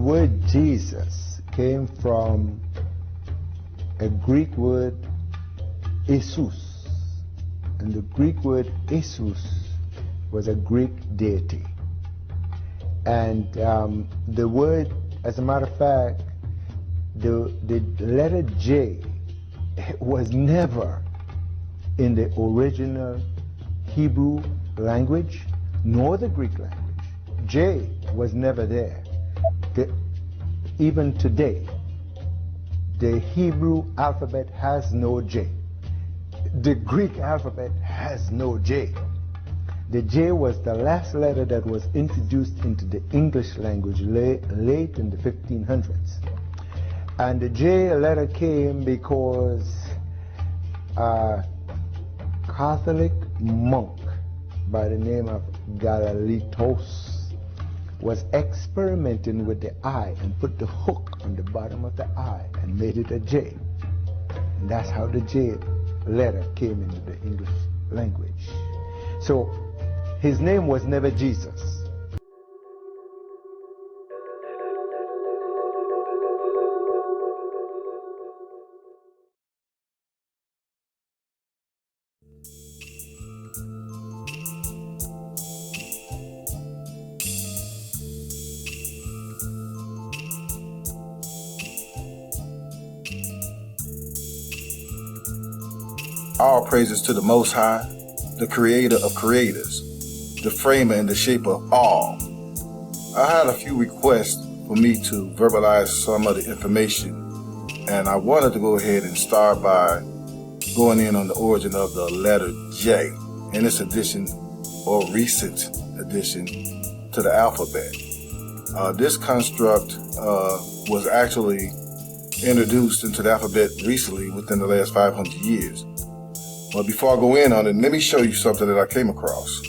word Jesus came from a Greek word, Iesus. And the Greek word Iesus was a Greek deity. And the word, as a matter of fact, the letter J was never in the original Hebrew language, nor the Greek language. J was never there. Even today, the Hebrew alphabet has no J. The Greek alphabet has no J. The J was the last letter that was introduced into the English language late in the 1500s. And the J letter came because a Catholic monk by the name of Galalitos was experimenting with the I and put the hook on the bottom of the I and made it a J. And that's how the J letter came into the English language. So his name was never Jesus. All praises to the Most High, the creator of creators, the framer and the shaper of all. I had a few requests for me to verbalize some of the information, and I wanted to go ahead and start by going in on the origin of the letter J in its addition or recent addition to the alphabet. This construct was actually introduced into the alphabet recently within the last 500 years. But before I go in on it, let me show you something that I came across.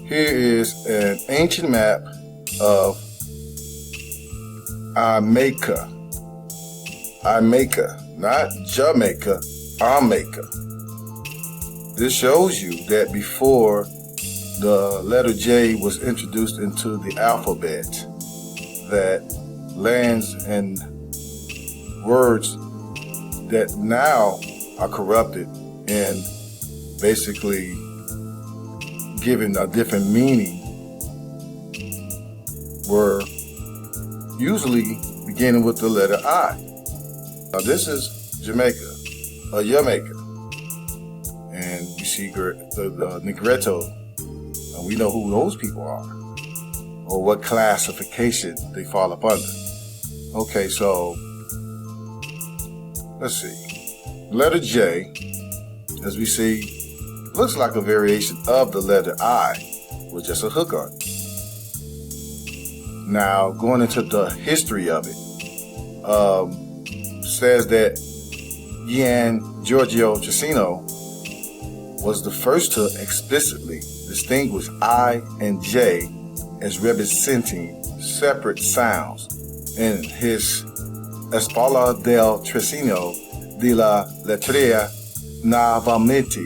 Here is an ancient map of Jamaica, not Jamaica, Jamaica. This shows you that before the letter J was introduced into the alphabet, that lands and words that now are corrupted and basically given a different meaning were usually beginning with the letter I. Now this is Jamaica, Jamaica, and you see the Negretto, and we know who those people are or what classification they fall up under. Okay, so let's see. Letter J, as we see, looks like a variation of the letter I with just a hook on it. Now, going into the history of it, says that Gian Giorgio Trissino was the first to explicitly distinguish I and J as representing separate sounds in his Escola del Trissino de la Letteria Nuovamente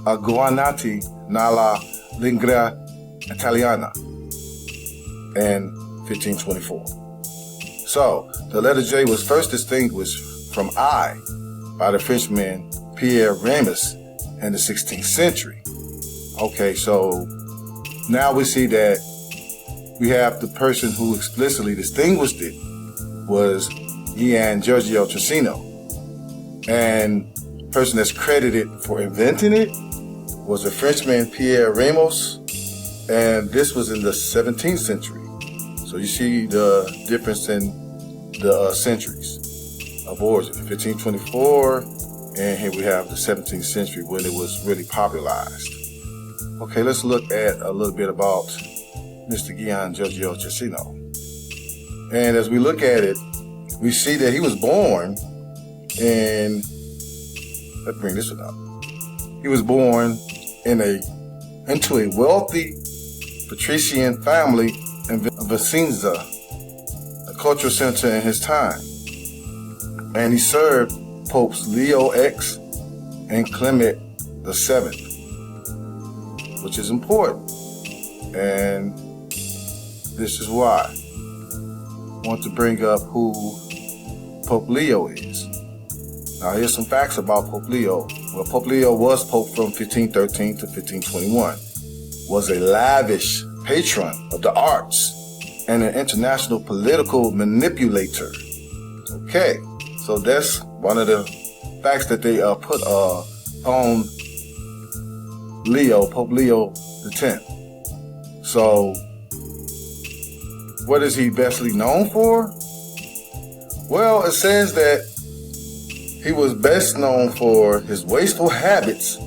Aggiornati nella Lingua Italiana in 1524. So, the letter J was first distinguished from I by the Frenchman Pierre Ramus in the 16th century. Okay, so now we see that we have the person who explicitly distinguished it was Gian Giorgio Trissino. And the person that's credited for inventing it was the Frenchman Pierre Ramus, and this was in the 17th century. So you see the difference in the centuries of origin, 1524, and here we have the 17th century when it was really popularized. Okay, let's look at a little bit about Mr. Gian Giorgio Trissino. And as we look at it, we see that he was born in, let's bring this one up. He was born into a wealthy patrician family in Vicenza, a cultural center in his time. And he served Popes Leo X and Clement VII, which is important. And this is why. want to bring up who Pope Leo is. Now, here's some facts about Pope Leo. Well, Pope Leo was Pope from 1513 to 1521, was a lavish patron of the arts, and an international political manipulator. Okay, so that's one of the facts that they put on Leo, Pope Leo X. So, what is he bestly known for? Well, it says that he was best known for his wasteful habits,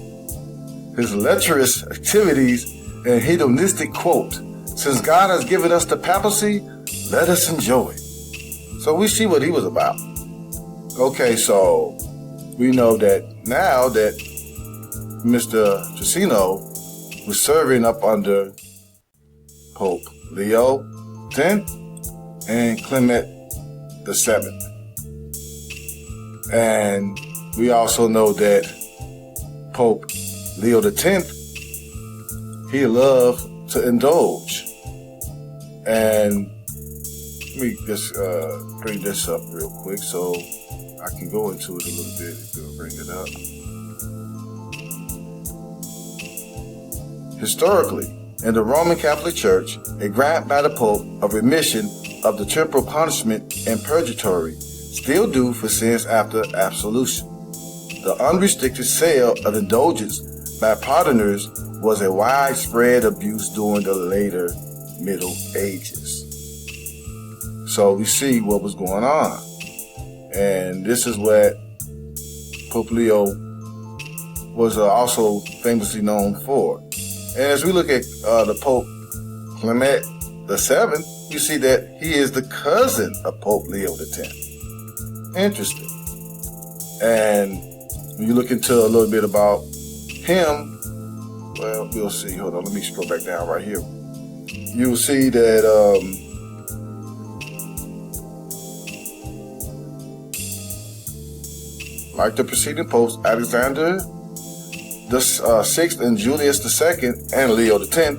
his lecherous activities, and hedonistic quote, "Since God has given us the papacy, let us enjoy it." So we see what he was about. Okay, so we know that now that Mr. Trissino was serving up under Pope Leo X and Clement VII. And we also know that Pope Leo X, he loved to indulge. And let me just bring this up real quick so I can go into it a little bit if you'll bring it up. Historically, in the Roman Catholic Church, a grant by the Pope of remission of the temporal punishment and purgatory still due for sins after absolution. The unrestricted sale of indulgence by pardoners was a widespread abuse during the later Middle Ages. So we see what was going on. And this is what Pope Leo was also famously known for. And as we look at the Pope Clement VII, you see that he is the cousin of Pope Leo X. Interesting. And when you look into a little bit about him, well, we'll see. Hold on, let me scroll back down right here. You'll see that like the preceding popes, Alexander the Sixth and Julius II and Leo X,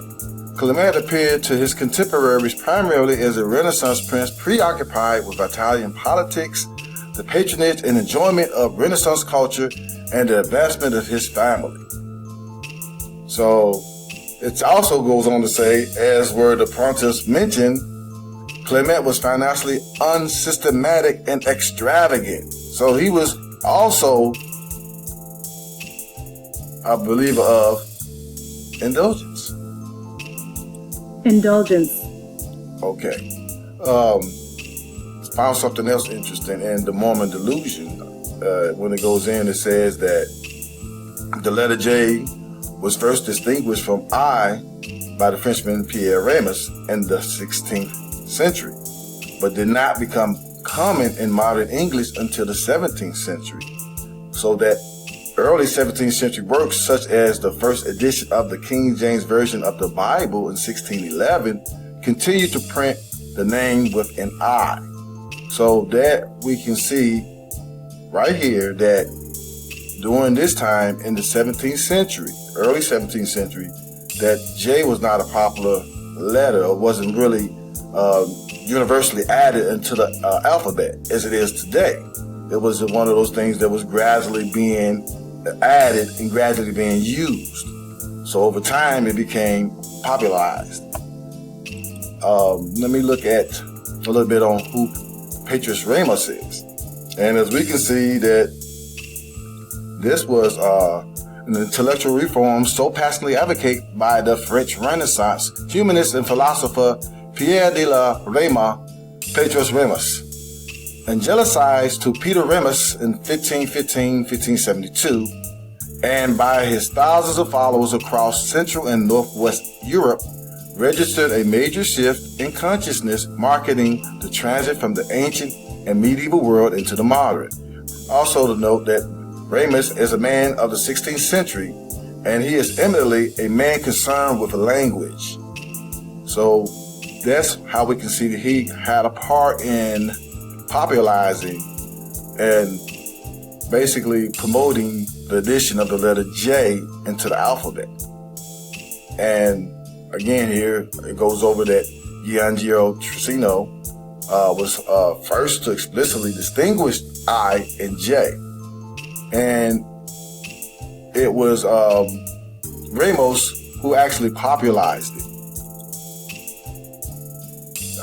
Clement appeared to his contemporaries primarily as a Renaissance prince preoccupied with Italian politics, the patronage and enjoyment of Renaissance culture, and the advancement of his family. So it also goes on to say, as were the pontiffs mentioned, Clement was financially unsystematic and extravagant. So he was also a believer of indulgence. Indulgence. Okay. Found something else interesting in the Mormon Delusion. When it goes in, it says that the letter J was first distinguished from I by the Frenchman Pierre Ramus in the 16th century, but did not become common in modern English until the 17th century. So that early 17th century works, such as the first edition of the King James Version of the Bible in 1611, continued to print the name with an I. So that we can see right here that during this time in the 17th century, early 17th century, that J was not a popular letter, or wasn't really universally added into the alphabet as it is today. It was one of those things that was gradually being added and gradually being used. So over time, it became popularized. Let me look at a little bit on who Petrus Ramus is. And as we can see that this was an intellectual reform so passionately advocated by the French Renaissance humanist and philosopher Pierre de la Rema, Petrus Ramus, angelicized to Peter Ramus in 1572, and by his thousands of followers across Central and Northwest Europe, registered a major shift in consciousness, marking the transit from the ancient and medieval world into the modern. Also to note that Ramus is a man of the 16th century, and he is eminently a man concerned with language. So that's how we can see that he had a part in popularizing and basically promoting the addition of the letter J into the alphabet. And again, here it goes over that Gian Giorgio Trissino was first to explicitly distinguish I and J. And it was Ramus who actually popularized it.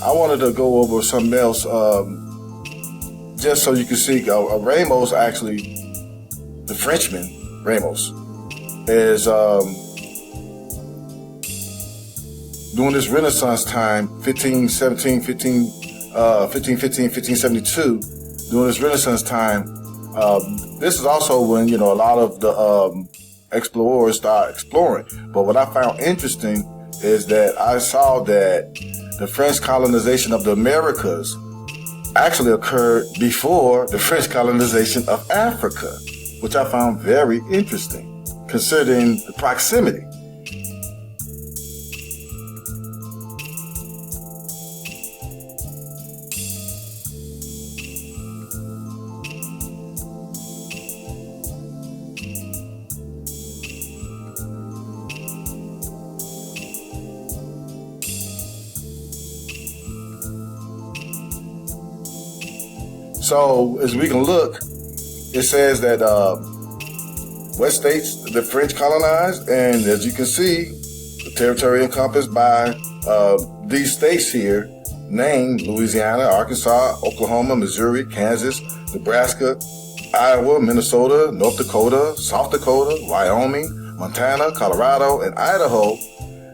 I wanted to go over something else just so you can see. Ramus, actually, the Frenchman Ramus, is during this Renaissance time, 1572, during this Renaissance time, this is also when, a lot of the explorers start exploring. But what I found interesting is that I saw that the French colonization of the Americas actually occurred before the French colonization of Africa, which I found very interesting, considering the proximity. So as we can look, it says that West states the French colonized, and as you can see, the territory encompassed by these states here, named Louisiana, Arkansas, Oklahoma, Missouri, Kansas, Nebraska, Iowa, Minnesota, North Dakota, South Dakota, Wyoming, Montana, Colorado, and Idaho,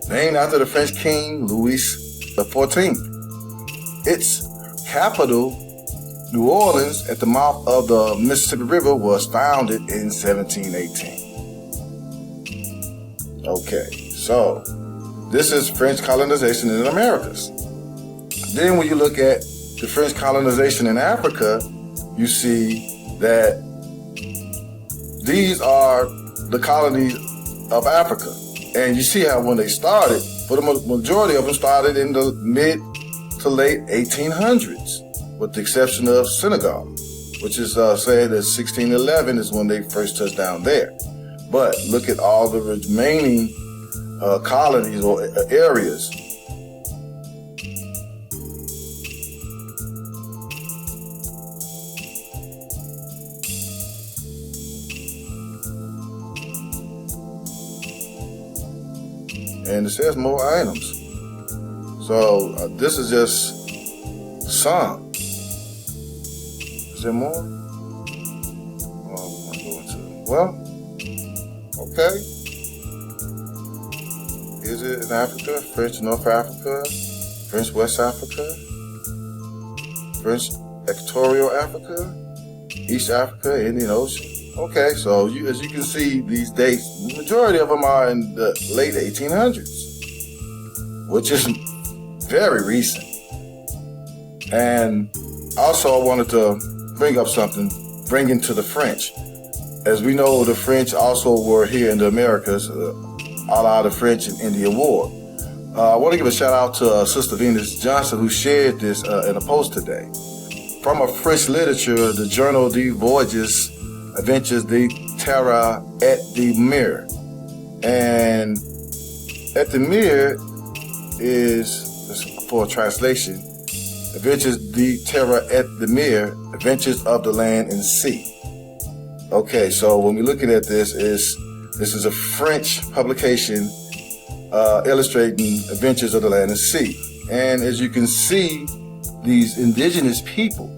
named after the French king Louis XIV. Its capital, New Orleans, at the mouth of the Mississippi River, was founded in 1718. Okay, so this is French colonization in the Americas. Then when you look at the French colonization in Africa, you see that these are the colonies of Africa. And you see how when they started, for the majority of them started in the mid to late 1800s. With the exception of Senegal, which is said that 1611 is when they first touched down there. But look at all the remaining colonies or areas. And it says more items. So this is just some. Is there more? Okay. Is it in Africa? French North Africa? French West Africa? French Equatorial Africa? East Africa? Indian Ocean? Okay, so as you can see, these dates, the majority of them are in the late 1800s, which is very recent. And also I wanted to bring up something, bring into the French. As we know, the French also were here in the Americas, a la the French and Indian War. I want to give a shout out to Sister Venus Johnson, who shared this in a post today. From a French literature, the Journal des Voyages, Adventures de Terre et de Mer. And et de Mer is, for a translation, Adventures de Terre et de Mer, Adventures of the Land and Sea. Okay, so when we're looking at this is a French publication illustrating adventures of the land and sea. And as you can see, these indigenous people,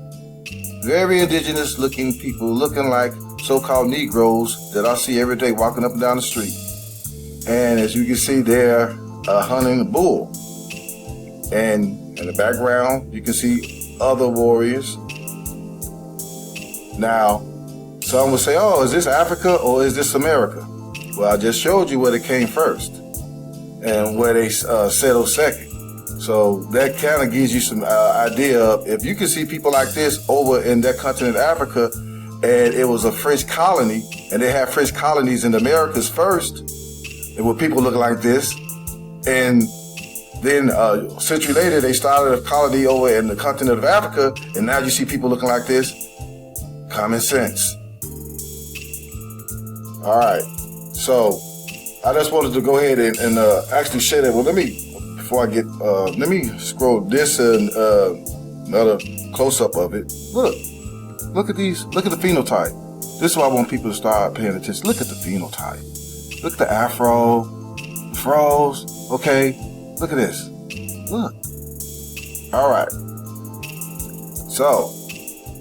very indigenous looking people, looking like so-called Negroes that I see every day walking up and down the street. And as you can see, they're hunting a bull. And in the background, you can see other warriors. Now, some would say, oh, is this Africa or is this America? Well, I just showed you where they came first and where they settled second. So that kind of gives you some idea of, if you can see people like this over in that continent, Africa, and it was a French colony, and they had French colonies in the Americas first, and with people looking like this, and then a century later, they started a colony over in the continent of Africa, and now you see people looking like this. Common sense. All right. So I just wanted to go ahead and actually share that. Well, before I get, let me scroll this and another close-up of it. Look at these. Look at the phenotype. This is why I want people to start paying attention. Look at the phenotype. Look at the afro, the froze. Okay, look at this. Look. All right. So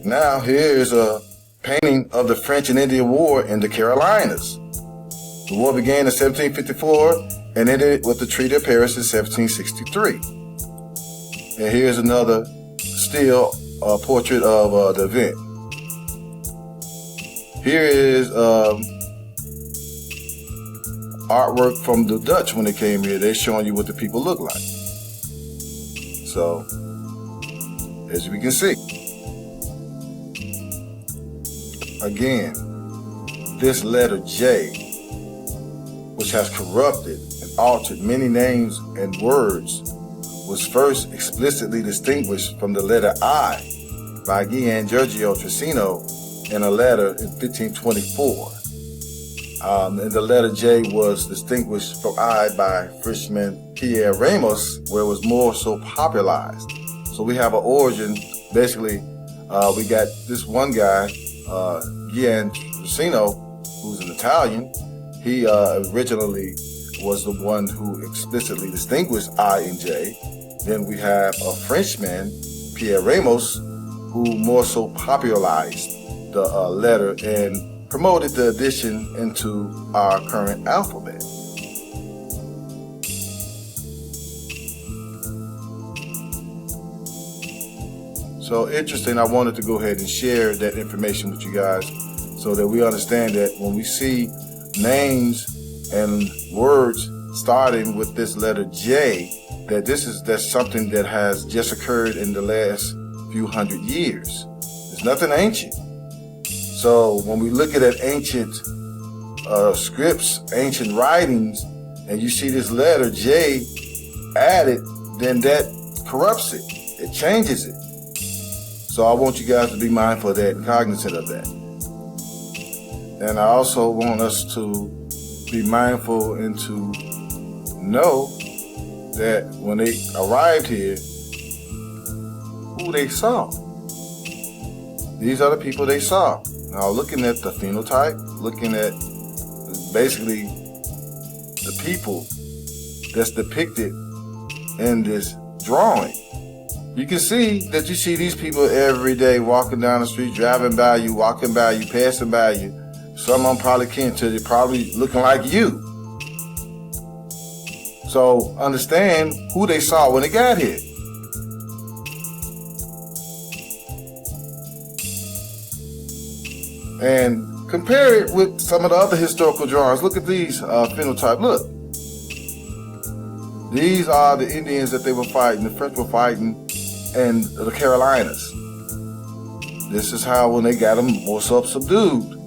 now here's a painting of the French and Indian War in the Carolinas. The war began in 1754 and ended with the Treaty of Paris in 1763. And here's another still portrait of the event. Here is artwork from the Dutch when they came here. They're showing you what the people look like. So, as we can see, again, this letter J, which has corrupted and altered many names and words, was first explicitly distinguished from the letter I by Gian Giorgio Trissino in a letter in 1524. And the letter J was distinguished from I by Frenchman Pierre Ramus, where it was more so popularized. So we have an origin. Basically, we got this one guy, Gian Trissino, who's an Italian. He originally was the one who explicitly distinguished I and J. Then we have a Frenchman, Pierre Ramus, who more so popularized the letter and promoted the addition into our current alphabet. So interesting, I wanted to go ahead and share that information with you guys so that we understand that when we see names and words starting with this letter J, that's something that has just occurred in the last few hundred years. There's nothing ancient. So when we look at ancient scripts, ancient writings, and you see this letter J added, then that corrupts it. It changes it. So I want you guys to be mindful of that and cognizant of that. And I also want us to be mindful and to know that when they arrived here, who they saw. These are the people they saw. Now looking at the phenotype, looking at basically the people that's depicted in this drawing, you can see that you see these people every day walking down the street, driving by you, walking by you, passing by you. Some of them probably can't tell you, probably looking like you. So understand who they saw when they got here. And compare it with some of the other historical drawings. Look at these phenotype. Look. These are the Indians that they were fighting, the French were fighting in the Carolinas. This is how when they got them more subdued.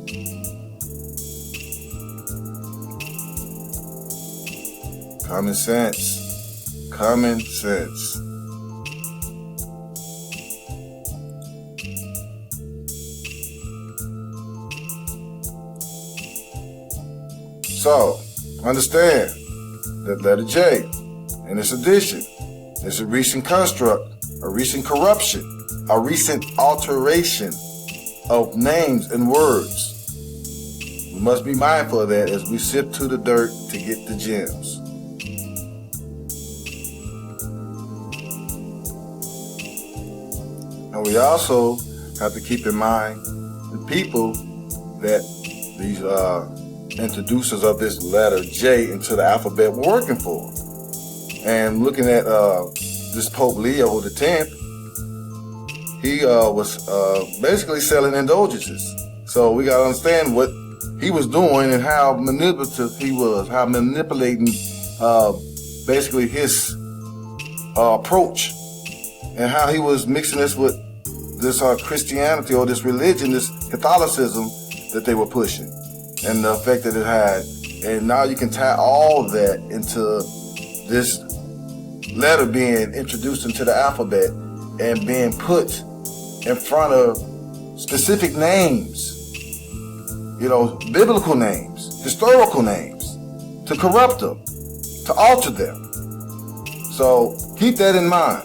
Common sense. Common sense. So, understand that letter J and its addition is a recent construct, a recent corruption, a recent alteration of names and words. We must be mindful of that as we sift through the dirt to get the gems. And we also have to keep in mind the people that these introducers of this letter J into the alphabet were working for. And looking at this Pope Leo X, he was basically selling indulgences. So we got to understand what he was doing and how manipulative he was, how manipulating basically his approach, and how he was mixing this with this Christianity or this religion, this Catholicism that they were pushing, and the effect that it had. And now you can tie all of that into this letter being introduced into the alphabet and being put in front of specific names, biblical names, historical names, to corrupt them, to alter them. So keep that in mind.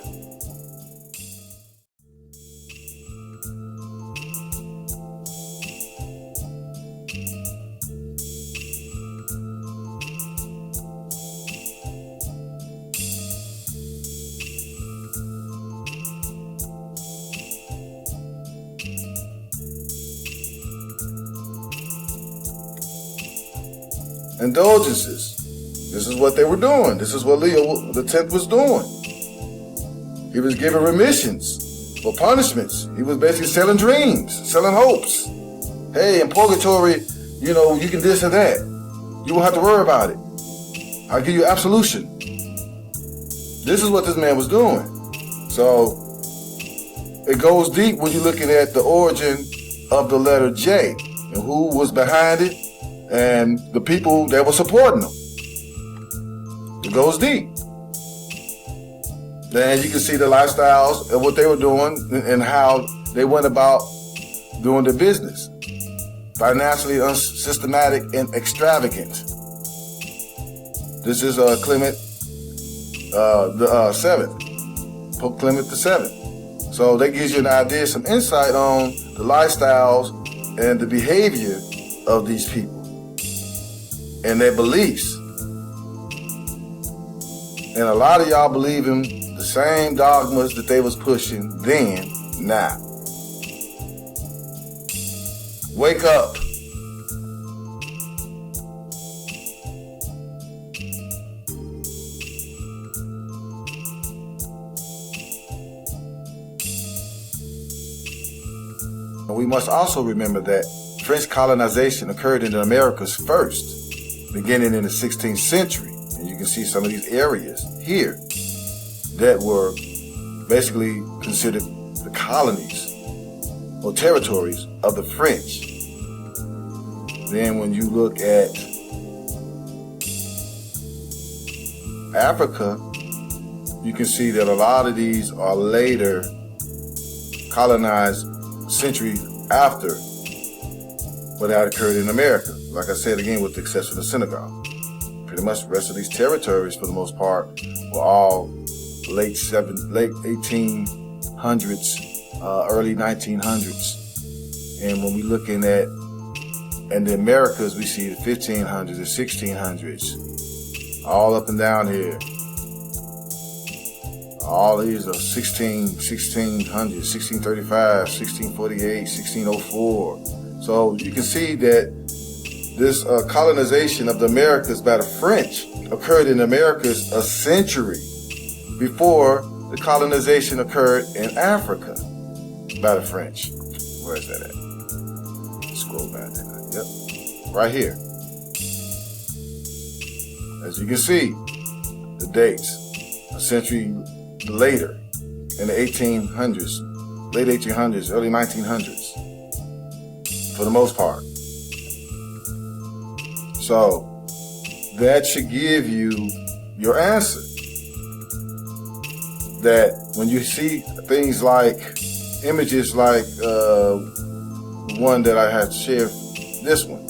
Indulgences. This is what they were doing. This is what Leo the X was doing. He was giving remissions for punishments. He was basically selling dreams, selling hopes. Hey, in purgatory, you know, you can this and that. You won't have to worry about it. I'll give you absolution. This is what this man was doing. So it goes deep when you're looking at the origin of the letter J and who was behind it and the people that were supporting them. It goes deep. Then you can see the lifestyles and what they were doing and how they went about doing their business. Financially unsystematic and extravagant. This is Clement the seventh, Pope Clement the Seventh. So that gives you an idea, some insight on the lifestyles and the behavior of these people and their beliefs. And a lot of y'all believe in the same dogmas that they was pushing then, now. Wake up. And we must also remember that French colonization occurred in the Americas first, beginning in the 16th century. And you can see some of these areas here that were basically considered the colonies or territories of the French. Then when you look at Africa, you can see that a lot of these are later colonized centuries after what had occurred in America. Like I said again, with the exception of Senegal. Pretty much the rest of these territories, for the most part, were all late 1800s, early 1900s. And when we're looking at in the Americas, we see the 1500s, the 1600s, all up and down here. All these are 1600s, 1635, 1648, 1604. So you can see that this colonization of the Americas by the French occurred in the Americas a century before the colonization occurred in Africa by the French. Where is that at? Scroll back there. Yep, right here. As you can see, the dates, a century later, in the 1800s, late 1800s, early 1900s, for the most part. So that should give you your answer. That when you see things like images like one that I had shared, this one.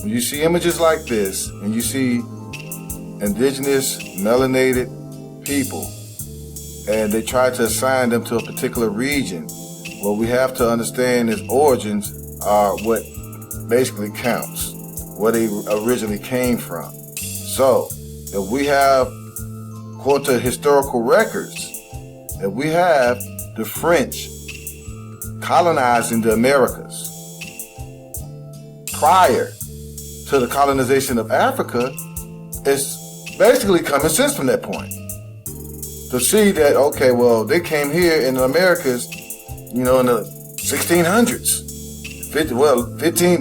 When you see images like this and you see indigenous melanated people and they try to assign them to a particular region, what we have to understand is origins are what basically counts, where they originally came from. So if we have, according to historical records, if we have the French colonizing the Americas prior to the colonization of Africa, it's basically common sense from that point. To see that, okay, well, they came here in the Americas, you know, in the 1600s.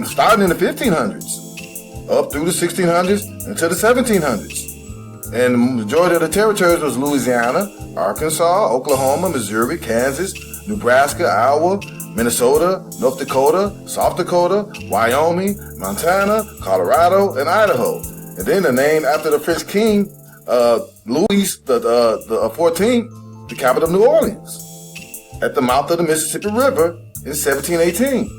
Starting in the 1500s, up through the 1600s into the 1700s. And the majority of the territories was Louisiana, Arkansas, Oklahoma, Missouri, Kansas, Nebraska, Iowa, Minnesota, North Dakota, South Dakota, Wyoming, Montana, Colorado, and Idaho. And then the name after the French king, Louis the 14th, the capital of New Orleans, at the mouth of the Mississippi River in 1718.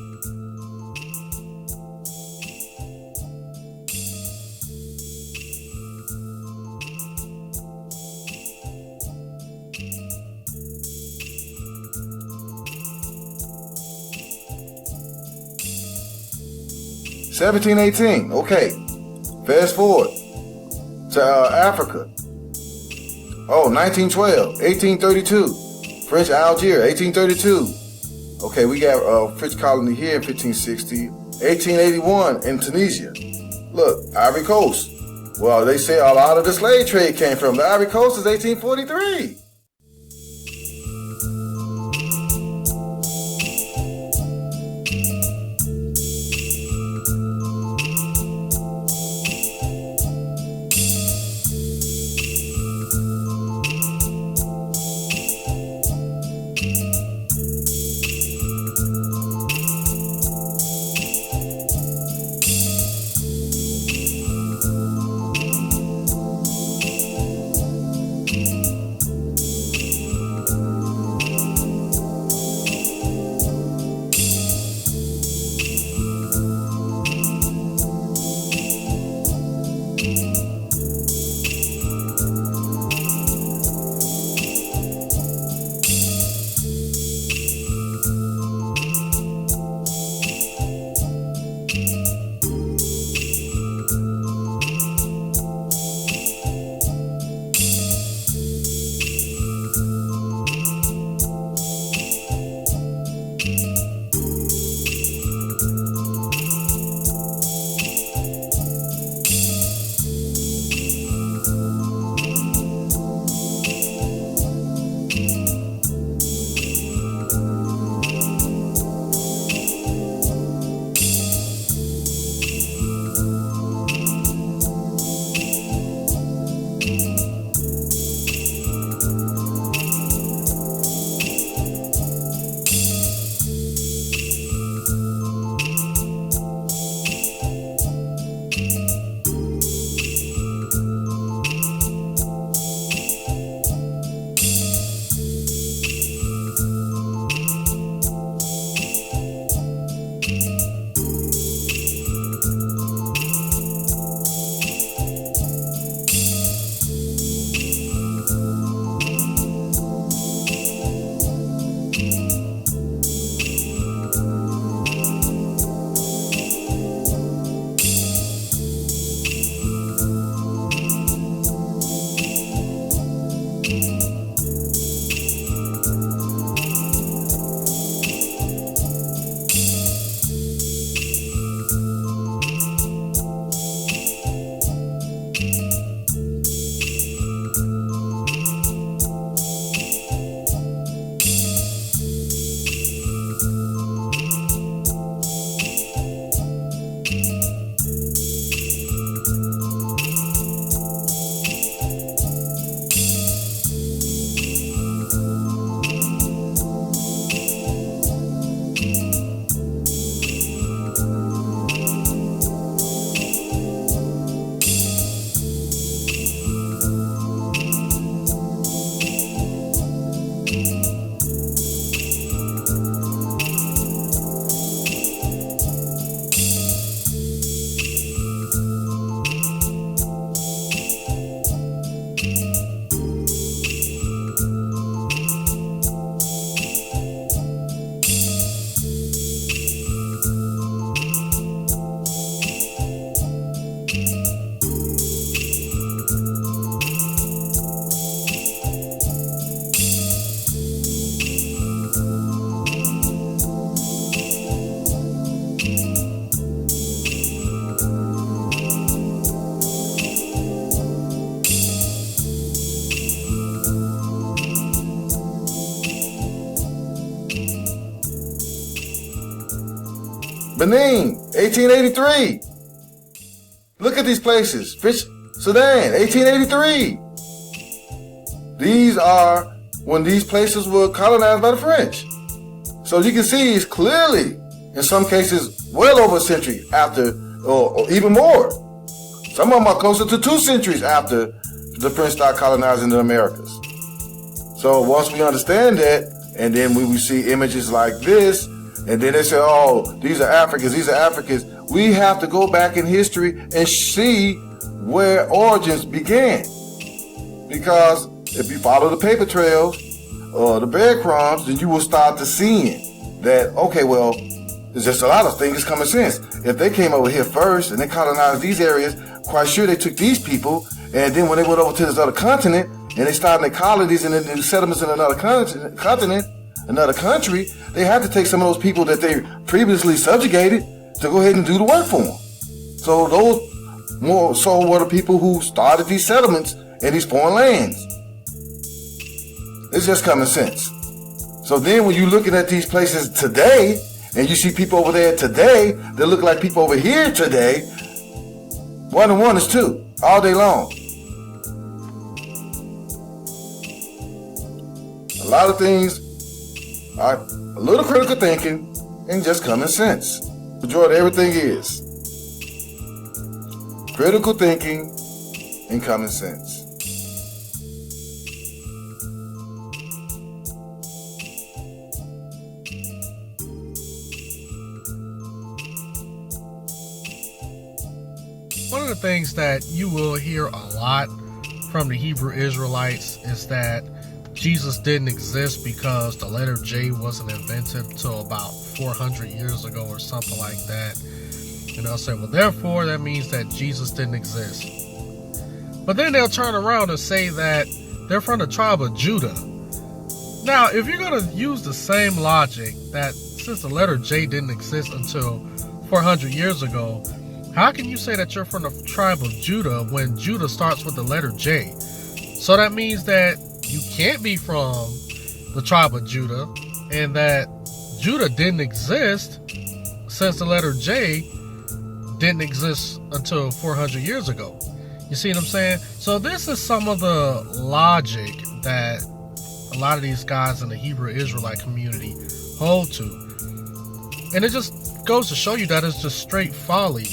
Okay, fast forward to Africa. 1912, 1832, French Algiers, 1832. Okay, we got a French colony here in 1560. 1881 in Tunisia. Look, Ivory Coast. Well, they say a lot of the slave trade came from the Ivory Coast is 1843. Benin, 1883. Look at these places. Sudan, 1883. These are when these places were colonized by the French. So you can see it's clearly, in some cases, well over a century after, or even more. Some of them are closer to 2 centuries after the French started colonizing the Americas. So once we understand that, and then we see images like this, and then they say, oh, these are Africans, we have to go back in history and see where origins began. Because if you follow the paper trails or the breadcrumbs, then you will start to seeing that, okay, well, there's just a lot of things common sense. If they came over here first and they colonized these areas, quite sure they took these people, and then when they went over to this other continent and they started their colonies and then settlements in another continent, another country, they had to take some of those people that they previously subjugated to go ahead and do the work for them. So those More so were the people who started these settlements in these foreign lands. It's just common sense. So then when you're looking at these places today, and you see people over there today that look like people over here today, 1 and 1 is 2 all day long. A lot of things are a little critical thinking and just common sense. The majority of everything is critical thinking and common sense. One of the things that you will hear a lot from the Hebrew Israelites is that Jesus didn't exist because the letter J wasn't invented until about 400 years ago or something like that. And they'll say, well, therefore, that means that Jesus didn't exist. But then they'll turn around and say that they're from the tribe of Judah. Now, if you're going to use the same logic that since the letter J didn't exist until 400 years ago, how can you say that you're from the tribe of Judah when Judah starts with the letter J? So that means that you can't be from the tribe of Judah, and that Judah didn't exist since the letter J didn't exist until 400 years ago. You see what I'm saying? So this is some of the logic that a lot of these guys in the Hebrew Israelite community hold to. And it just goes to show you that it's just straight folly.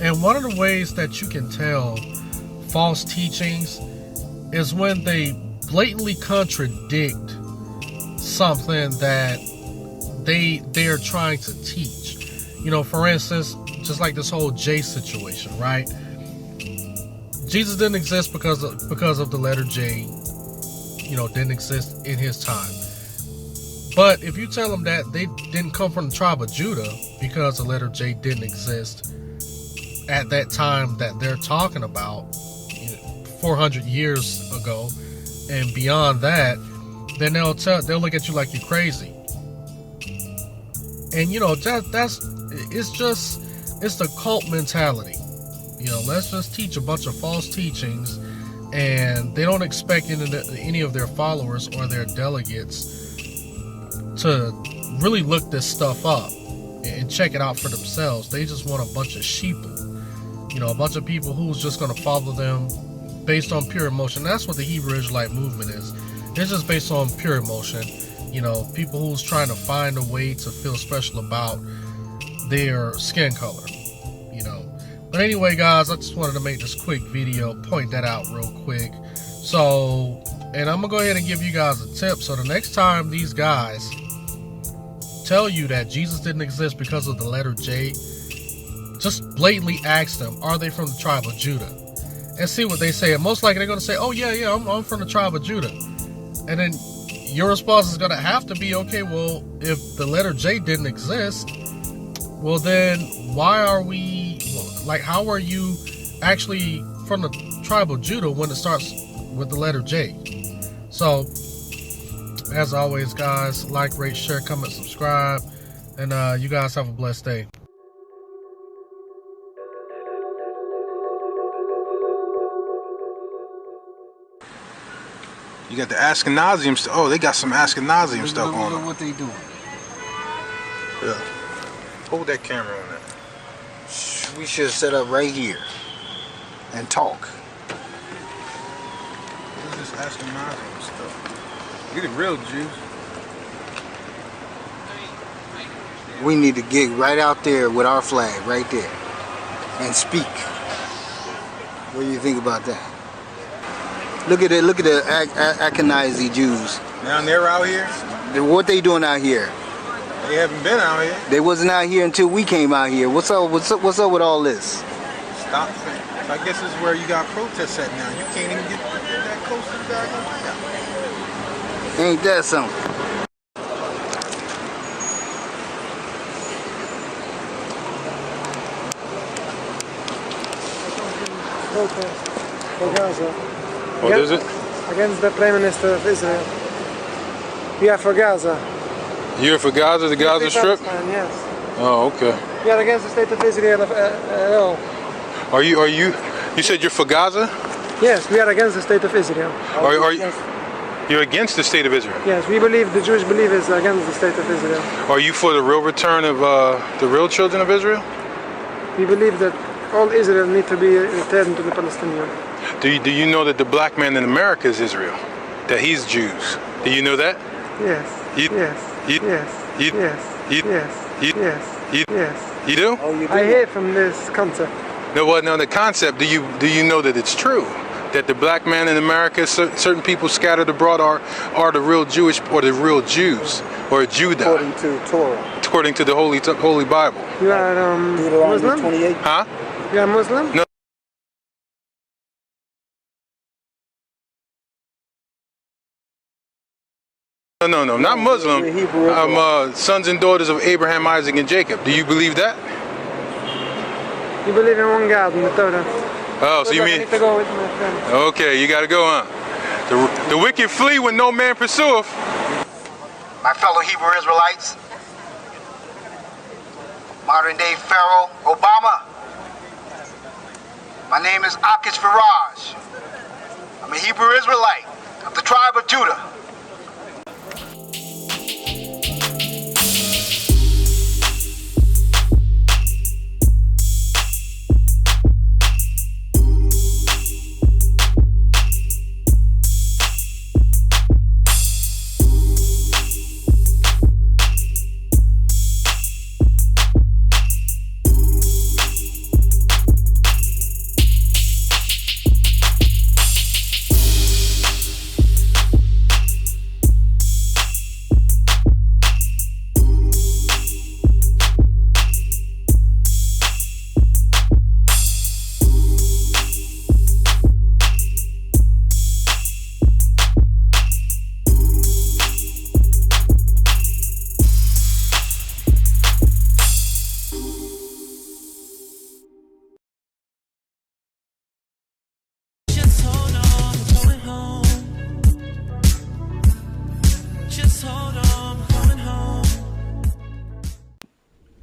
And one of the ways that you can tell false teachings is when they blatantly contradict something that they're trying to teach. You know, for instance, just like this whole J situation, right? Jesus didn't exist because of the letter J, you know, didn't exist in his time. But if you tell them that they didn't come from the tribe of Judah because the letter J didn't exist at that time that they're talking about, 400 years ago and beyond that, then they'll look at you like you're crazy. And you know, it's the cult mentality. You know, let's just teach a bunch of false teachings, and they don't expect any of their followers or their delegates to really look this stuff up and check it out for themselves. They just want a bunch of sheeple. You know, a bunch of people who's just going to follow them based on pure emotion. That's what the Hebrew Israelite movement is. It's just based on pure emotion. You know, people who's trying to find a way to feel special about their skin color. You know. But anyway, guys, I just wanted to make this quick video, point that out real quick. So, and I'm going to go ahead and give you guys a tip. So the next time these guys tell you that Jesus didn't exist because of the letter J, just blatantly ask them, are they from the tribe of Judah? And see what they say. And most likely they're going to say, oh, yeah, I'm from the tribe of Judah. And then your response is going to have to be, okay, well, if the letter J didn't exist, well, then why are we, like, how are you actually from the tribe of Judah when it starts with the letter J? So, as always, guys, like, rate, share, comment, subscribe. And you guys have a blessed day. You got the Ashkenazium stuff. Oh, they got some Ashkenazium stuff going on. What they doing? Yeah. Hold that camera on that. We should set up right here and talk. What is this Ashkenazium stuff? Get it real, Jews. We need to get right out there with our flag right there and speak. What do you think about that? Look at it. Look at the Ashkenazi Jews. Now they're out here? What they doing out here? They haven't been out here. They wasn't out here until we came out here. What's up? What's up with all this? Stop. I guess this is where you got protests at now. You can't even get that close to the doggone White House. Ain't that something? Protest for Gaza. What is it? Against the Prime Minister of Israel. We are for Gaza. You're for Gaza, the Gaza Strip? Yes. Oh, okay. We are against the state of Israel at all. You said you're for Gaza? Yes, we are against the state of Israel. You're against the state of Israel? Yes, we believe, the Jewish belief is against the state of Israel. Are you for the real return of the real children of Israel? We believe that all Israel need to be returned to the Palestinians. Do you know that the black man in America is Israel? That he's Jews? Do you know that? Yes. You- Yes. you- Yes. you- Yes. you- Yes. you- Yes. you- Yes. You do? I hear from this concept. No, what? No, the concept. Do you know that it's true that the black man in America, certain people scattered abroad, are the real Jewish or the real Jews or Judah, According to Torah. according to the Holy Bible? You are Deuteronomy Muslim? 28. Huh? You are Muslim? No. No, not Muslim. You're Hebrew I'm sons and daughters of Abraham, Isaac, and Jacob. Do you believe that? You believe in one God in the Torah. Oh, so you I mean? need to go with my friend. Okay, you gotta go, huh? The wicked flee when no man pursueth. My fellow Hebrew Israelites, modern day Pharaoh Obama. My name is Akish Faraj. I'm a Hebrew Israelite of the tribe of Judah.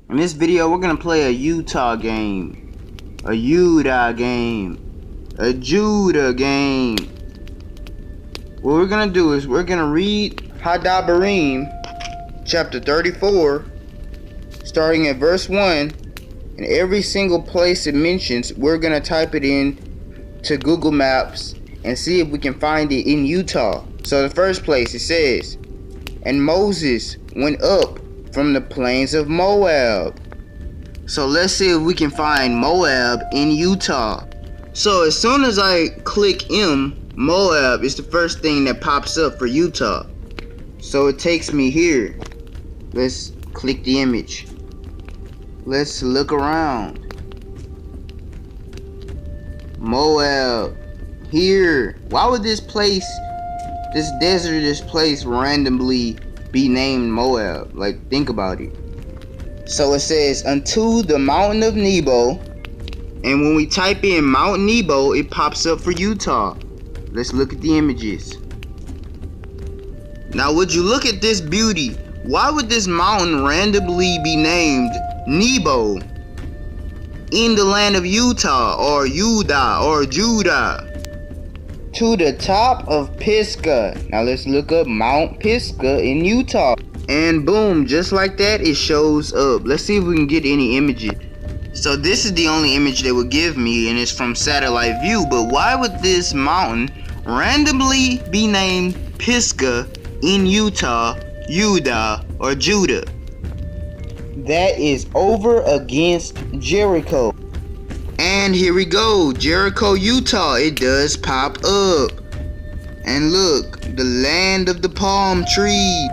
In this video, we're gonna play a Utah game, a Judah game, a Judah game. What we're gonna do is we're gonna read Hadabarim, chapter 34, starting at verse 1, and every single place it mentions, we're gonna type it in to Google Maps and see if we can find it in Utah. So the first place it says, and Moses went up from the plains of Moab. So let's see if we can find Moab in Utah. So as soon as I click M, Moab is the first thing that pops up for Utah. So it takes me here. Let's click the image. Let's look around. Moab. Here. Why would this place, this desertous place, randomly be named Moab? Like, think about it. So it says, unto the mountain of Nebo. And when we type in Mount Nebo, it pops up for Utah. Let's look at the images. Now, would you look at this beauty? Why would this mountain randomly be named Nebo in the land of Utah, or Judah, or Judah? To the top of Pisgah. Now let's look up Mount Pisgah in Utah. And boom, just like that, it shows up. Let's see if we can get any images. So this is the only image they would give me, and it's from satellite view. But why would this mountain randomly be named Pisgah in Utah, Judah, or Judah? That is over against Jericho. And here we go, Jericho, Utah. It does pop up. And look, the land of the palm tree.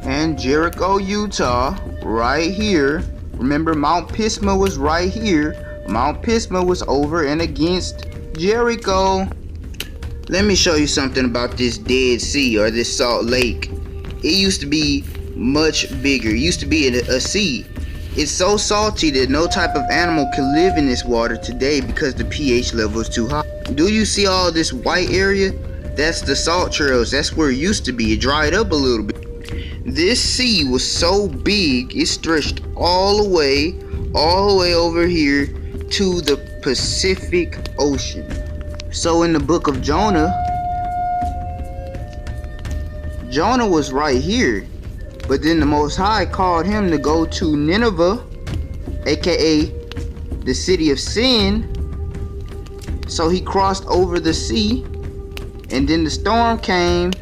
And Jericho, Utah, right here. Remember, Mount Pisgah was right here. Mount Pisgah was over and against Jericho. Let me show you something about this Dead Sea, or this Salt Lake. It used to be much bigger. It used to be a sea. It's so salty that no type of animal can live in this water today because the pH level is too high. Do you see all this white area? That's the salt trails. That's where it used to be. It dried up a little bit. This sea was so big, it stretched all the way over here to the Pacific Ocean. So in the book of Jonah, Jonah was right here, but then the Most High called him to go to Nineveh, aka the city of sin. So he crossed over the sea, and then the storm came.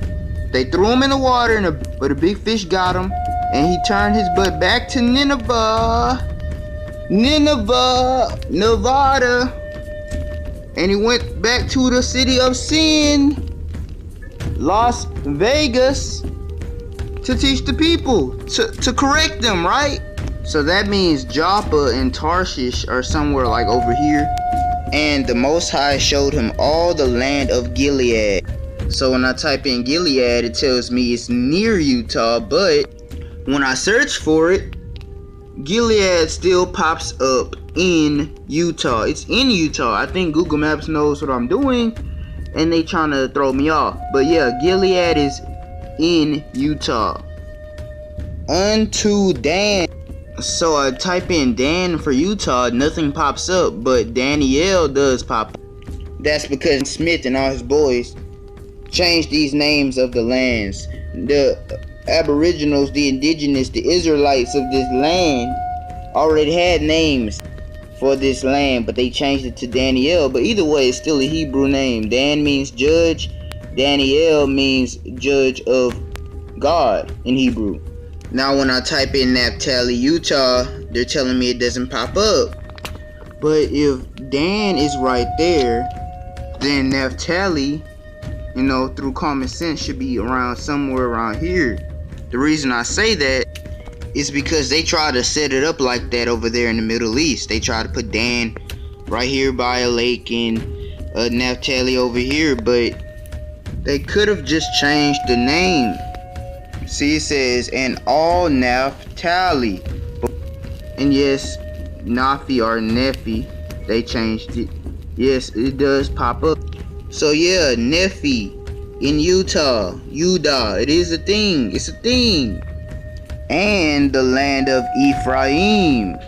They threw him in the water, but a big fish got him, and he turned his butt back to Nineveh, Nevada, and he went back to the city of sin, Las Vegas, to teach the people, to correct them, right? So that means Joppa and Tarshish are somewhere like over here. And the Most High showed him all the land of Gilead. So when I type in Gilead, it tells me it's near Utah, but when I search for it, Gilead still pops up in Utah. It's in Utah. I think Google Maps knows what I'm doing, and they trying to throw me off. But yeah, Gilead is in Utah. Unto Dan. So I type in Dan for Utah, nothing pops up, but Daniel does pop up. That's because Smith and all his boys changed these names of the lands. The aboriginals, the indigenous, the Israelites of this land already had names for this land, but they changed it to Daniel. But either way, it's still a Hebrew name. Dan means judge. Daniel means judge of God in Hebrew. Now when I type in Naphtali, Utah, they're telling me it doesn't pop up. But if Dan is right there, then Naphtali, you know, through common sense, should be around somewhere around here. The reason I say that is because they try to set it up like that over there in the Middle East. They try to put Dan right here by a lake and Naphtali over here, but they could have just changed the name. See, it says, and all Naphtali. And yes, Naphi or Nephi, they changed it. Yes, it does pop up. So yeah, Nephi in Utah, Judah, it is a thing. It's a thing. And the land of Ephraim.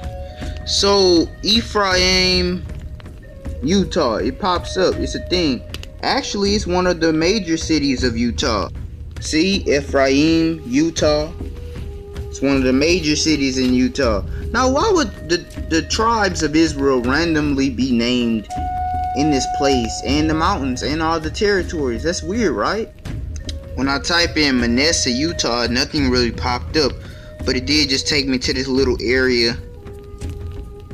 So Ephraim, Utah, it pops up. It's a thing. Actually, it's one of the major cities of Utah. See, Ephraim, Utah. It's one of the major cities in Utah. Now, why would the tribes of Israel randomly be named in this place, and the mountains, and all the territories? That's weird, right? When I type in Manasseh, Utah, nothing really popped up, but it did just take me to this little area.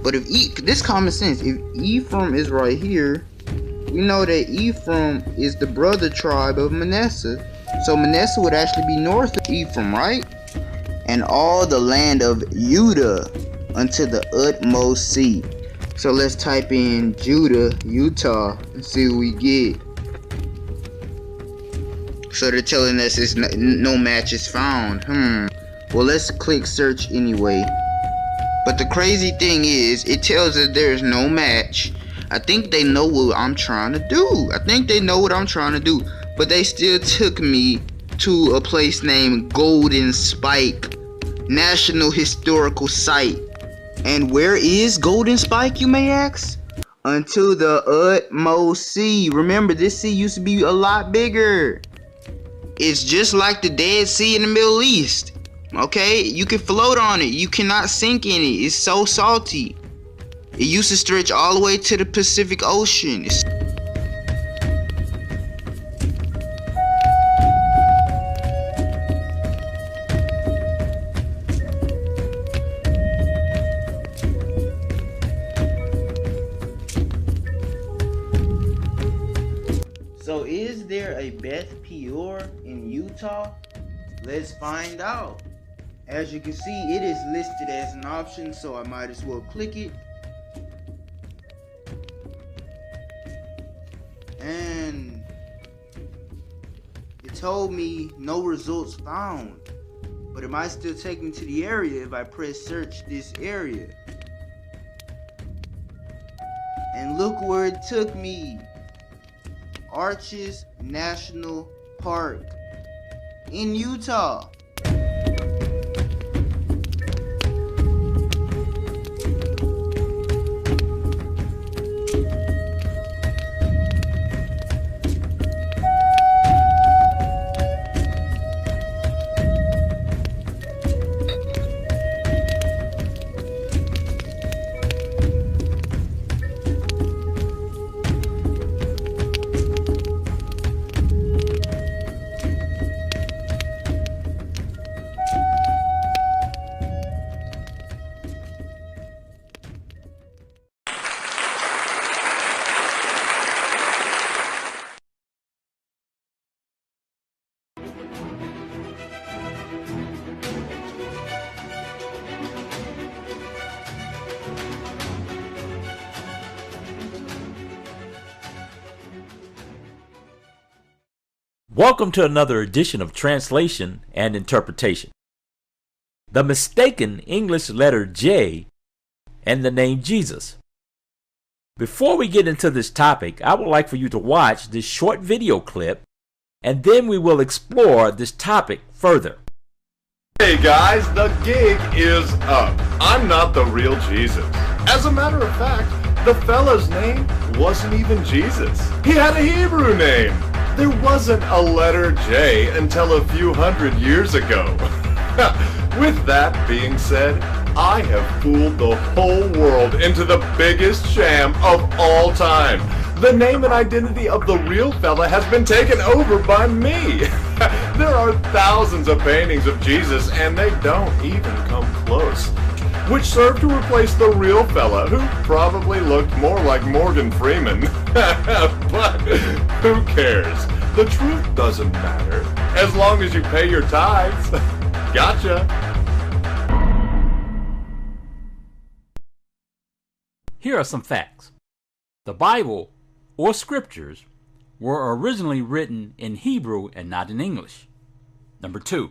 But if this common sense, if Ephraim is right here, we know that Ephraim is the brother tribe of Manasseh. So Manasseh would actually be north of Ephraim, right? And all the land of Judah unto the utmost sea. So let's type in Judah, Utah, and see what we get. So they're telling us it's no match is found. Well, let's click search anyway. But the crazy thing is, it tells us there's no match. I think they know what I'm trying to do. But they still took me to a place named Golden Spike National Historical Site. And where is Golden Spike, you may ask? Unto the utmost sea. Remember, this sea used to be a lot bigger. It's just like the Dead Sea in the Middle East. Okay, you can float on it. You cannot sink in it. It's so salty. It used to stretch all the way to the Pacific Ocean. So is there a Beth Peor in Utah? Let's find out. As you can see, it is listed as an option, so I might as well click it. And it told me no results found, but it might still take me to the area if I press search this area. And look where it took me. Arches National Park in Utah. Welcome to another edition of Translation and Interpretation. The mistaken English letter J and the name Jesus. Before we get into this topic, I would like for you to watch this short video clip, and then we will explore this topic further. Hey guys, the gig is up. I'm not the real Jesus. As a matter of fact, the fella's name wasn't even Jesus. He had a Hebrew name. There wasn't a letter J until a few hundred years ago. With that being said, I have fooled the whole world into the biggest sham of all time. The name and identity of the real fella has been taken over by me. There are thousands of paintings of Jesus and they don't even come close, which serve to replace the real fella who probably looked more like Morgan Freeman. But who cares? The truth doesn't matter as long as you pay your tithes. Gotcha. Here are some facts. The Bible, or scriptures, were originally written in Hebrew and not in English. Number 2,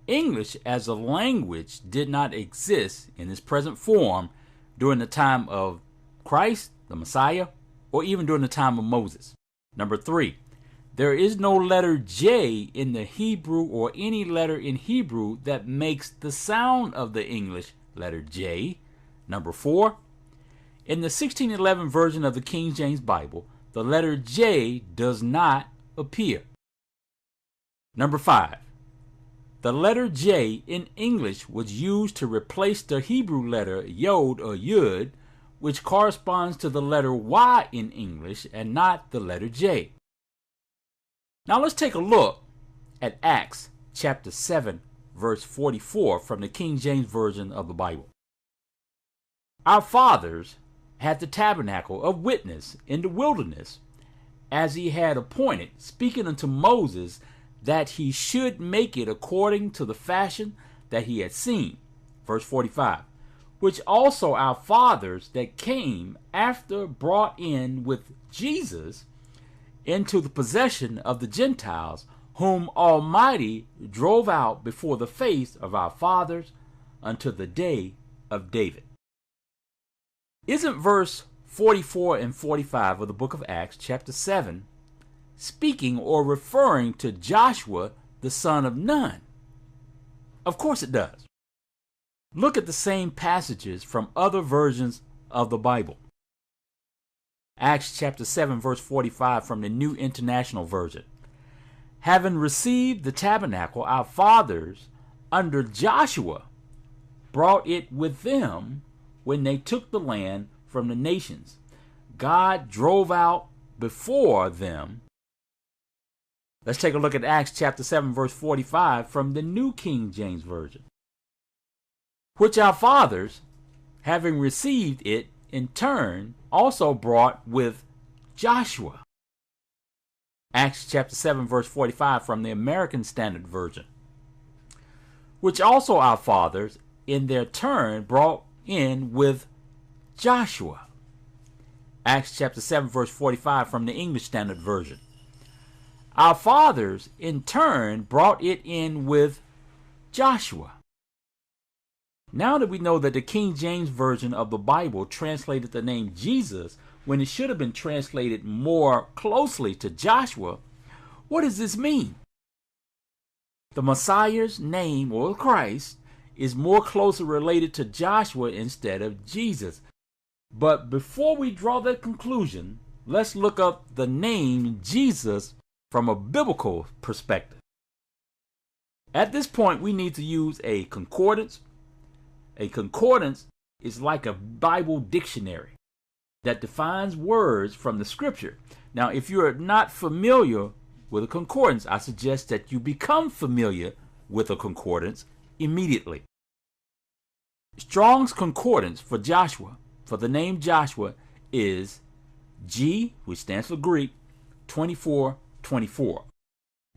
English as a language did not exist in its present form during the time of Christ, the Messiah, or even during the time of Moses. Number 3, there is no letter J in the Hebrew or any letter in Hebrew that makes the sound of the English letter J. Number 4, in the 1611 version of the King James Bible, the letter J does not appear. Number 5, the letter J in English was used to replace the Hebrew letter Yod or Yud, which corresponds to the letter Y in English and not the letter J. Now let's take a look at Acts chapter 7, verse 44 from the King James Version of the Bible. Our fathers had the tabernacle of witness in the wilderness, as he had appointed, speaking unto Moses, that he should make it according to the fashion that he had seen. Verse 45, which also our fathers that came after brought in with Jesus into the possession of the Gentiles, whom Almighty drove out before the face of our fathers unto the day of David. Isn't verse 44 and 45 of the book of Acts, chapter 7, speaking or referring to Joshua, the son of Nun? Of course it does. Look at the same passages from other versions of the Bible. Acts chapter 7, verse 45 from the New International Version. Having received the tabernacle, our fathers under Joshua brought it with them when they took the land from the nations. God drove out before them. Let's take a look at Acts chapter 7, verse 45 from the New King James Version. Which our fathers, having received it in turn, also brought with Joshua. Acts chapter 7, verse 45 from the American Standard Version. Which also our fathers, in their turn, brought in with Joshua. Acts chapter 7, verse 45 from the English Standard Version. Our fathers, in turn, brought it in with Joshua. Now that we know that the King James Version of the Bible translated the name Jesus when it should have been translated more closely to Joshua, what does this mean? The Messiah's name, or Christ, is more closely related to Joshua instead of Jesus. But before we draw that conclusion, let's look up the name Jesus from a biblical perspective. At this point, we need to use a concordance. A concordance is like a Bible dictionary that defines words from the scripture. Now, if you're not familiar with a concordance, I suggest that you become familiar with a concordance immediately. Strong's concordance for Joshua, for the name Joshua, is G, which stands for Greek, 2424,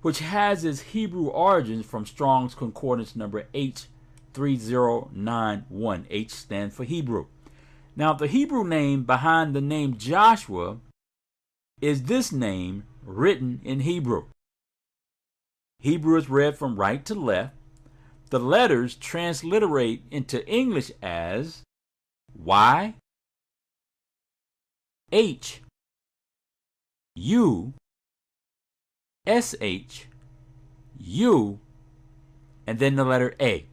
which has its Hebrew origins from Strong's concordance number H3091. H stands for Hebrew. Now, the Hebrew name behind the name Joshua is this name written in Hebrew. Hebrew is read from right to left. The letters transliterate into English as Y, H, U, SH, U, and then the letter A.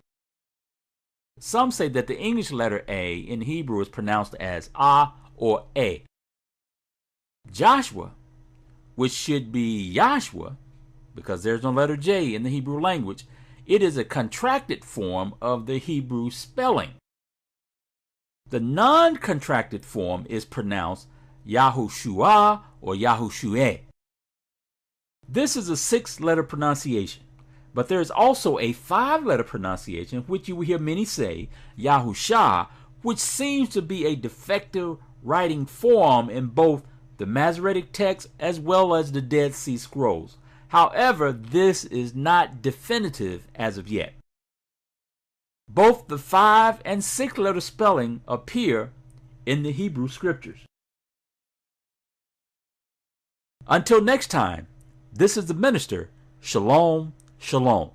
Some say that the English letter A in Hebrew is pronounced as A or A. Joshua, which should be Yahshua, because there's no letter J in the Hebrew language, it is a contracted form of the Hebrew spelling. The non-contracted form is pronounced Yahushua or Yahushua. This is a 6-letter pronunciation, but there is also a 5-letter pronunciation, which you will hear many say, Yahusha, which seems to be a defective writing form in both the Masoretic text as well as the Dead Sea Scrolls. However, this is not definitive as of yet. Both the 5- and 6-letter spelling appear in the Hebrew Scriptures. Until next time, this is the minister. Shalom, shalom.